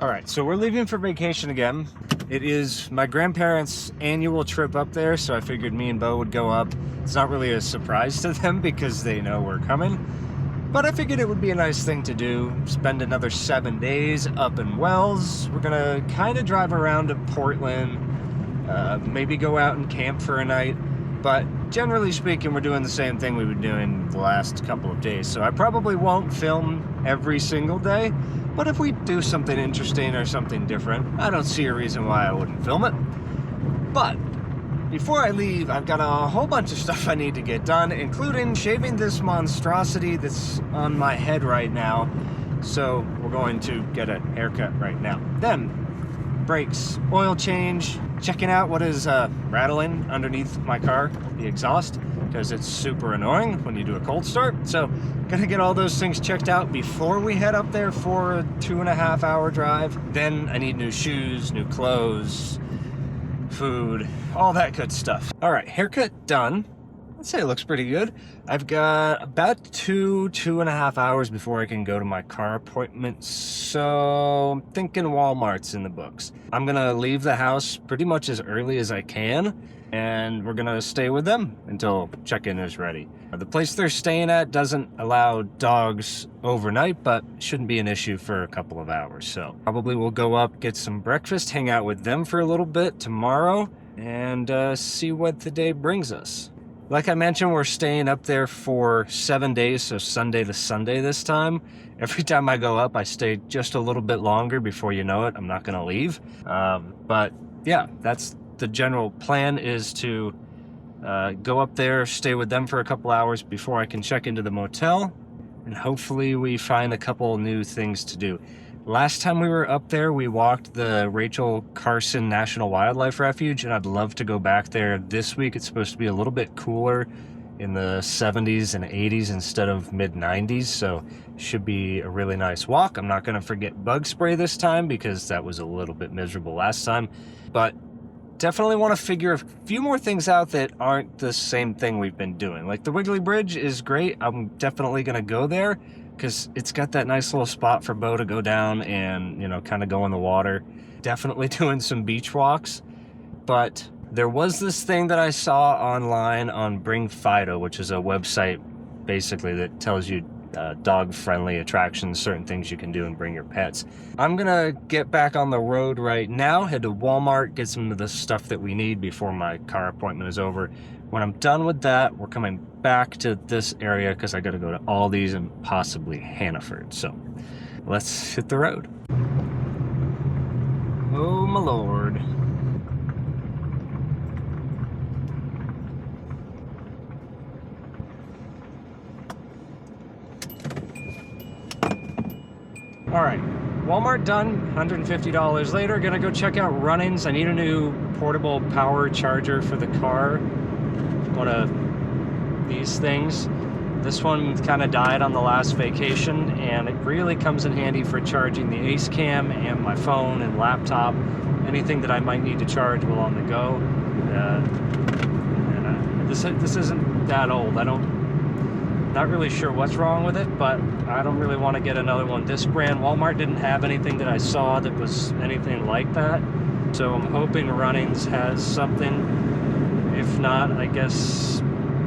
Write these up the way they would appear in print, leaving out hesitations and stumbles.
All right, so we're leaving for vacation again. It is my grandparents' annual trip up there, so I figured me and Bo would go up. It's not really a surprise to them because they know we're coming, but I figured it would be a nice thing to do. Spend another 7 days up in Wells. We're gonna kind of drive around to Portland, maybe go out and camp for a night, but generally speaking, we're doing the same thing we've been doing the last couple of days, so I probably won't film every single day. But if we do something interesting or something different, I don't see a reason why I wouldn't film it. But before I leave, I've got a whole bunch of stuff I need to get done, including shaving this monstrosity that's on my head right now. So we're going to get a haircut right now. Then, brakes, oil change, checking out what is rattling underneath my car, the exhaust, because it's super annoying when you do a cold start. So gonna get all those things checked out before we head up there for a 2.5 hour drive. Then I need new shoes, new clothes, food, all that good stuff. All right, haircut done. I'd say it looks pretty good. I've got about 2.5 hours before I can go to my car appointment, so I'm thinking Walmart's in the books. I'm gonna leave the house pretty much as early as I can, and we're gonna stay with them until check-in is ready. The place they're staying at doesn't allow dogs overnight, but shouldn't be an issue for a couple of hours, so probably we'll go up, get some breakfast, hang out with them for a little bit tomorrow, and see what the day brings us. Like I mentioned, we're staying up there for 7 days, so Sunday to Sunday this time. Every time I go up, I stay just a little bit longer. Before you know it, I'm not gonna leave. But yeah, that's the general plan, is to go up there, stay with them for a couple hours before I can check into the motel, and hopefully we find a couple new things to do. Last time we were up there, we walked the Rachel Carson National Wildlife Refuge, and I'd love to go back there this week. It's supposed to be a little bit cooler, in the 70s and 80s instead of mid-90s, so should be a really nice walk. I'm not going to forget bug spray this time because that was a little bit miserable last time, but definitely want to figure a few more things out that aren't the same thing we've been doing. Like the Wiggly Bridge is great. I'm definitely going to go there, because it's got that nice little spot for Bo to go down and, you know, kind of go in the water. Definitely doing some beach walks. But there was this thing that I saw online on Bring Fido, which is a website basically that tells you dog-friendly attractions, certain things you can do and bring your pets. I'm gonna get back on the road right now, head to Walmart, get some of the stuff that we need before my car appointment is over. When I'm done with that, we're coming back to this area because I got to go to Aldi's and possibly Hannaford. So let's hit the road. Oh my lord. All right, Walmart done, $150 later. Gonna go check out Runnings. I need a new portable power charger for the car. One of these things. This one kind of died on the last vacation, and it really comes in handy for charging the Ace Cam and my phone and laptop. Anything that I might need to charge while on the go. This isn't that old. Not really sure what's wrong with it, but I don't really want to get another one. This brand, Walmart didn't have anything that I saw that was anything like that. So I'm hoping Runnings has something. If not, I guess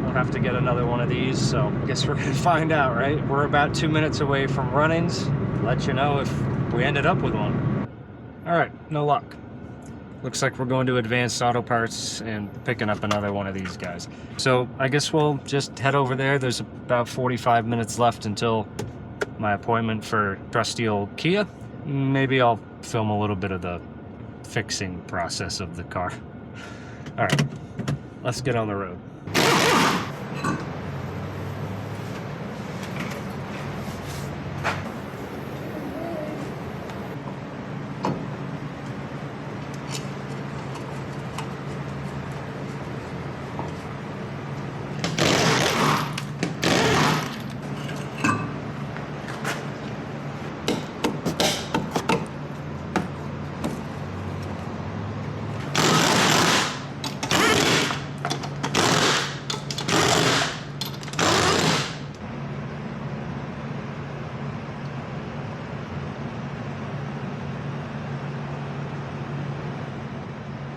I'll have to get another one of these. So I guess we're gonna find out, right? We're about 2 minutes away from Runnings. Let you know if we ended up with one. All right, no luck. Looks like we're going to Advanced Auto Parts and picking up another one of these guys. So I guess we'll just head over there. There's about 45 minutes left until my appointment for trusty old Kia. Maybe I'll film a little bit of the fixing process of the car. All right, let's get on the road.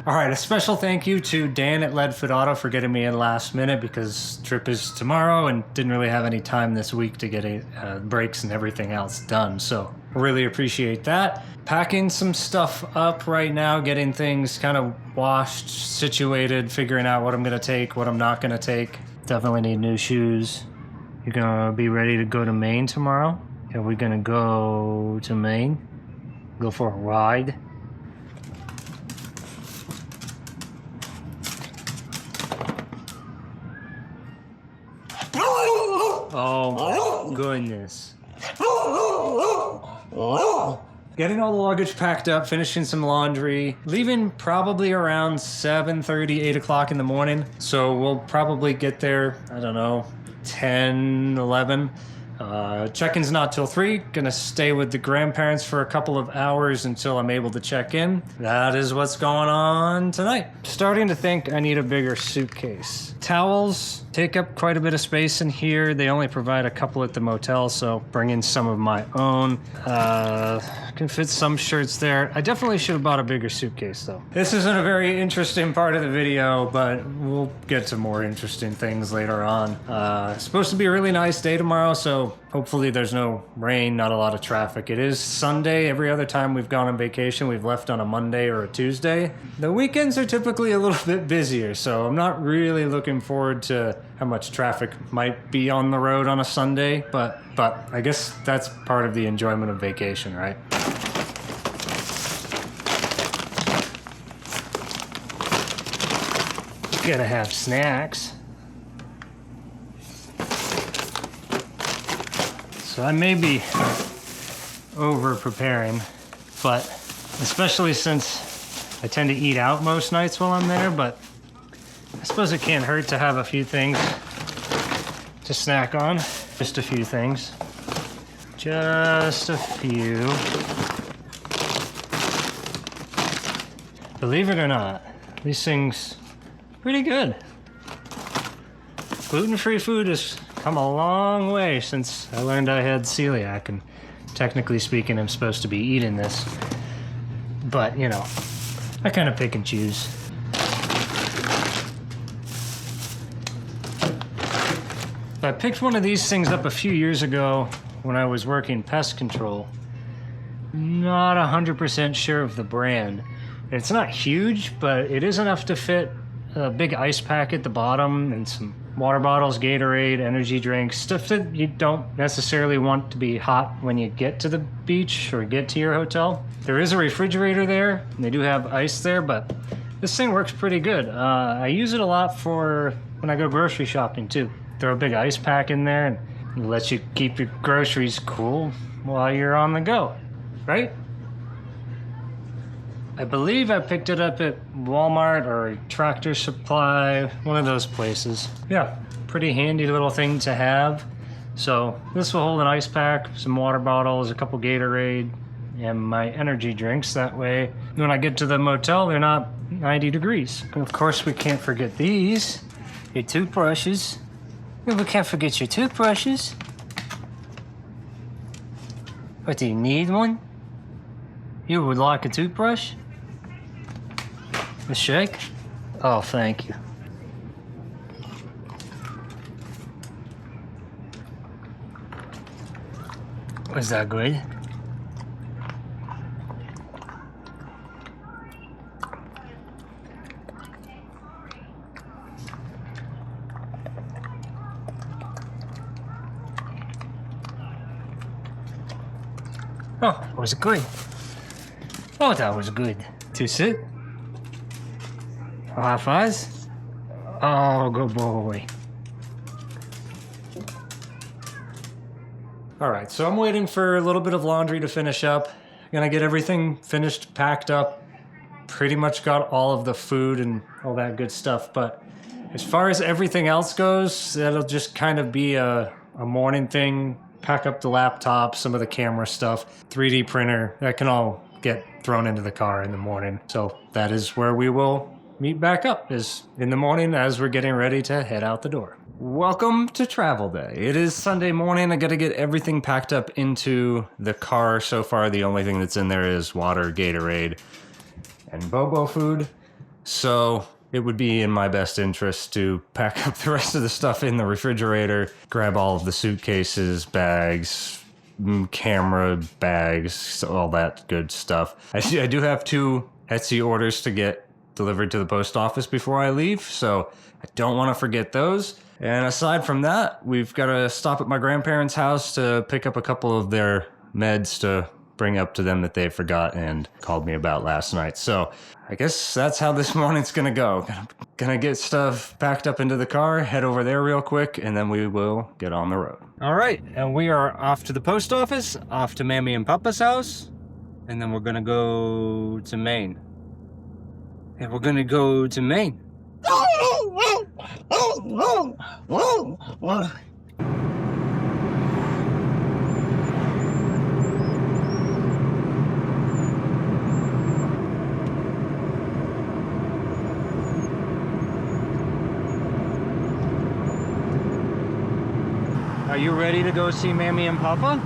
All right, a special thank you to Dan at Leadfoot Auto for getting me in last minute because trip is tomorrow and didn't really have any time this week to get brakes and everything else done. So really appreciate that. Packing some stuff up right now, getting things kind of washed, situated, figuring out what I'm gonna take, what I'm not gonna take. Definitely need new shoes. You're gonna be ready to go to Maine tomorrow? Are we gonna go to Maine? Go for a ride? Oh my goodness. Getting all the luggage packed up, finishing some laundry, leaving probably around 7:30, 8 o'clock in the morning. So we'll probably get there, I don't know, 10, 11. Check-in's not till 3. Gonna stay with the grandparents for a couple of hours until I'm able to check in. That is what's going on tonight. Starting to think I need a bigger suitcase. Towels take up quite a bit of space in here. They only provide a couple at the motel, so bring in some of my own. Can fit some shirts there. I definitely should have bought a bigger suitcase though. This isn't a very interesting part of the video, but we'll get to more interesting things later on. It's supposed to be a really nice day tomorrow, so hopefully there's no rain, not a lot of traffic. It is Sunday. Every other time we've gone on vacation, we've left on a Monday or a Tuesday. The weekends are typically a little bit busier, so I'm not really looking forward to how much traffic might be on the road on a Sunday, but I guess that's part of the enjoyment of vacation, right? Gotta have snacks. So I may be over preparing, but especially since I tend to eat out most nights while I'm there, but I suppose it can't hurt to have a few things to snack on. Just a few things. Just a few. Believe it or not, these things pretty good. Gluten-free food has come a long way since I learned I had celiac, and technically speaking, I'm supposed to be eating this. But, you know, I kind of pick and choose. I picked one of these things up a few years ago when I was working pest control. Not 100% sure of the brand. It's not huge, but it is enough to fit a big ice pack at the bottom and some water bottles, Gatorade, energy drinks, stuff that you don't necessarily want to be hot when you get to the beach or get to your hotel. There is a refrigerator there, and they do have ice there, but this thing works pretty good. I use it a lot for when I go grocery shopping too. Throw a big ice pack in there and it lets you keep your groceries cool while you're on the go, right? I believe I picked it up at Walmart or Tractor Supply, one of those places. Yeah, pretty handy little thing to have. So this will hold an ice pack, some water bottles, a couple Gatorade, and my energy drinks. That way, when I get to the motel, they're not 90 degrees. And of course, we can't forget these, your toothbrushes. We can't forget your toothbrushes. What, do you need one? You would like a toothbrush? A shake? Oh, thank you. Was that good? Oh, was it good? Oh, that was good. To sit? High fives? Oh, good boy. All right, so I'm waiting for a little bit of laundry to finish up. Gonna get everything finished, packed up. Pretty much got all of the food and all that good stuff, but as far as everything else goes, that'll just kind of be a morning thing. Pack up the laptop, some of the camera stuff, 3D printer, that can all get thrown into the car in the morning. So that is where we will meet back up, is in the morning as we're getting ready to head out the door. Welcome to travel day. It is Sunday morning. I gotta get everything packed up into the car. So far, the only thing that's in there is water, Gatorade, and Bobo food. So it would be in my best interest to pack up the rest of the stuff in the refrigerator, grab all of the suitcases, bags, camera bags, all that good stuff. I do have 2 Etsy orders to get delivered to the post office before I leave, so I don't want to forget those. And aside from that, we've got to stop at my grandparents' house to pick up a couple of their meds to bring up to them that they forgot and called me about last night. So I guess that's how this morning's gonna go. Gonna get stuff packed up into the car, head over there real quick, and then we will get on the road. All right, and we are off to the post office, off to Mammy and Papa's house, and then we're gonna go to Maine. And we're gonna go to Maine. Are you ready to go see Mammy and Papa?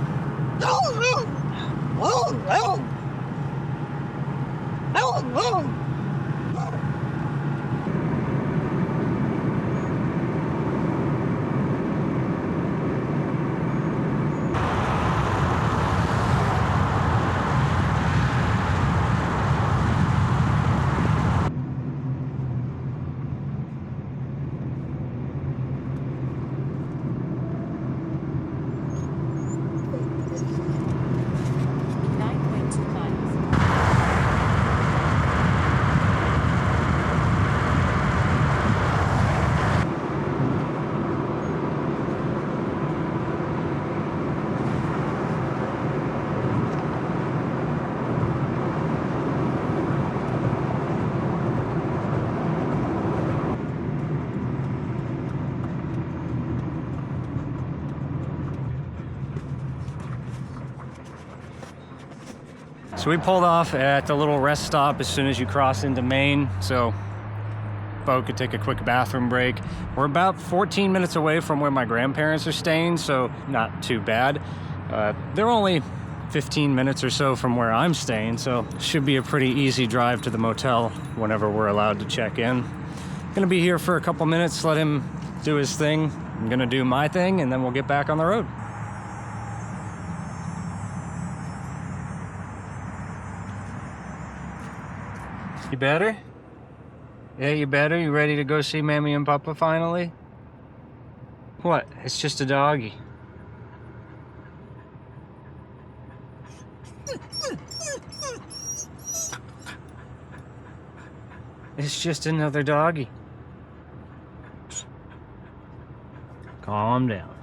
So we pulled off at the little rest stop as soon as you cross into Maine, so Bo could take a quick bathroom break. We're about 14 minutes away from where my grandparents are staying, so not too bad. They're only 15 minutes or so from where I'm staying, so should be a pretty easy drive to the motel whenever we're allowed to check in. Gonna be here for a couple minutes, let him do his thing. I'm gonna do my thing, and then we'll get back on the road. You better? Yeah, you better? You ready to go see Mammy and Papa finally? What? It's just a doggy. It's just another doggy. Calm down.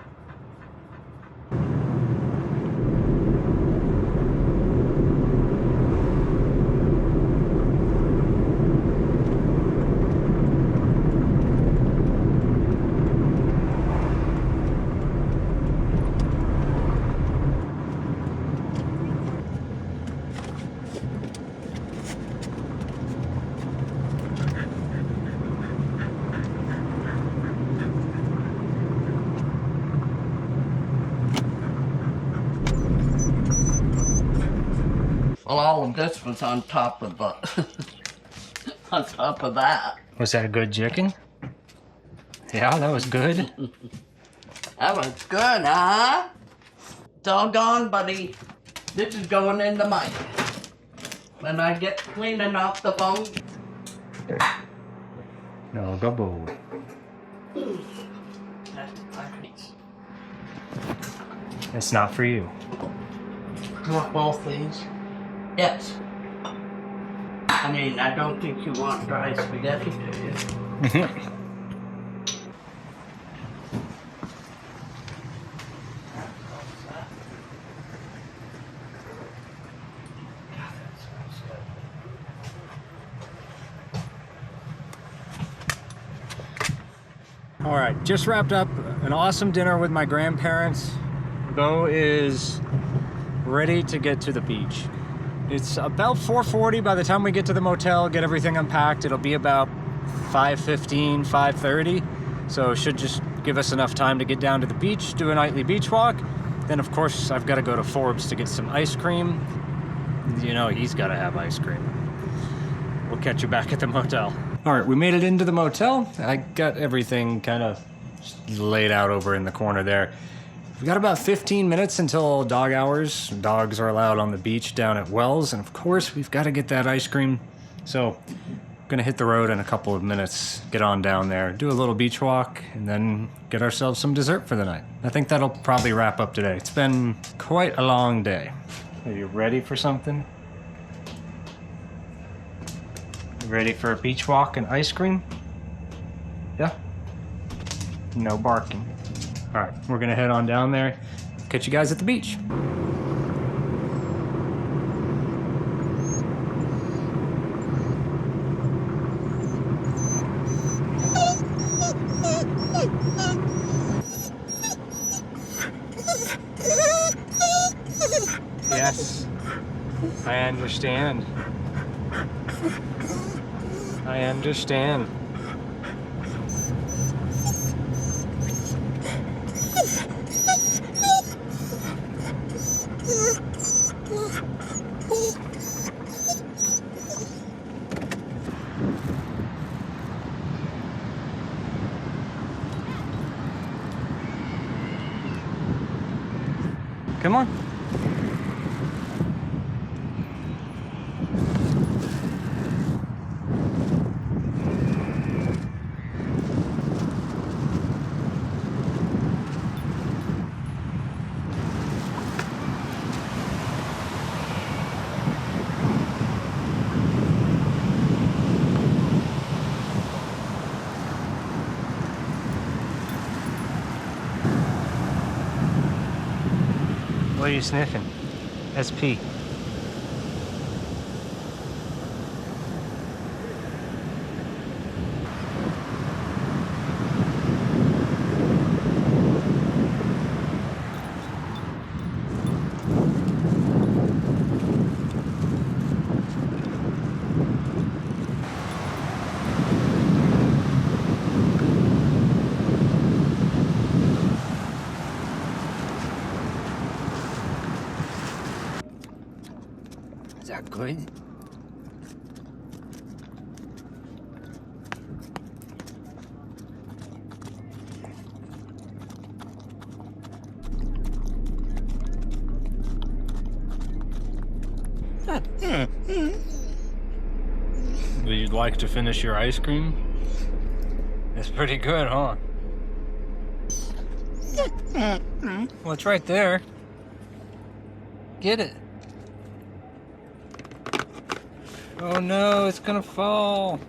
Well, all of this was on top of the, on top of that. Was that a good chicken? Yeah, that was good. That was good, huh? It's all gone, buddy. This is going in the mic. When I get cleaning off the bone. No, Bobo. It's not for you. You want both these? Yes. I mean, I don't think you want dry spaghetti, do you? All right, just wrapped up an awesome dinner with my grandparents. Bo is ready to get to the beach. It's about 4:40 by the time we get to the motel, get everything unpacked. It'll be about 5:15, 5:30. So it should just give us enough time to get down to the beach, do a nightly beach walk. Then of course, I've got to go to Forbes to get some ice cream. You know, he's got to have ice cream. We'll catch you back at the motel. All right, we made it into the motel. I got everything kind of laid out over in the corner there. We got about 15 minutes until dog hours. Dogs are allowed on the beach down at Wells, and of course, we've got to get that ice cream. So, gonna hit the road in a couple of minutes, get on down there, do a little beach walk, and then get ourselves some dessert for the night. I think that'll probably wrap up today. It's been quite a long day. Are you ready for something? You ready for a beach walk and ice cream? Yeah? No barking. All right, we're gonna head on down there. Catch you guys at the beach. Yes, I understand. I understand. Come on. What are you sniffing? SP. Is that good? Would you like to finish your ice cream? It's pretty good, huh? Well, it's right there. Get it. Oh no, it's gonna fall.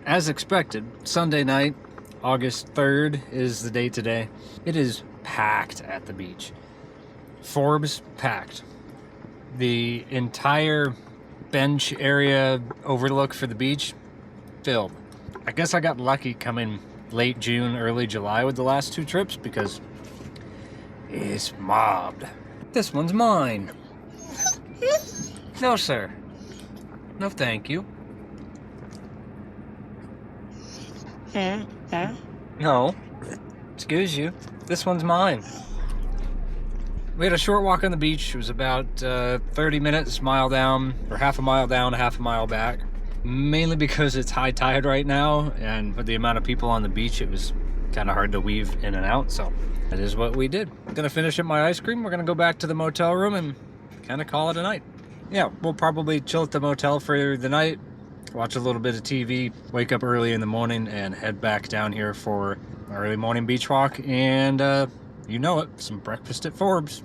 As expected, Sunday night, August 3rd is the date today. It is packed at the beach. Forbes packed. The entire bench area overlook for the beach filled. I guess I got lucky coming late June, early July with the last two trips because it's mobbed. This one's mine. No, sir. No, thank you. No. Excuse you. This one's mine. We had a short walk on the beach. It was about 30 minutes, mile down, or half a mile down, half a mile back. Mainly because it's high tide right now, and with the amount of people on the beach, it was kind of hard to weave in and out, so that is what we did. Gonna finish up my ice cream. We're gonna go back to the motel room and kind of call it a night. Yeah, we'll probably chill at the motel for the night, watch a little bit of TV, wake up early in the morning, and head back down here for an early morning beach walk, and you know it, some breakfast at Forbes.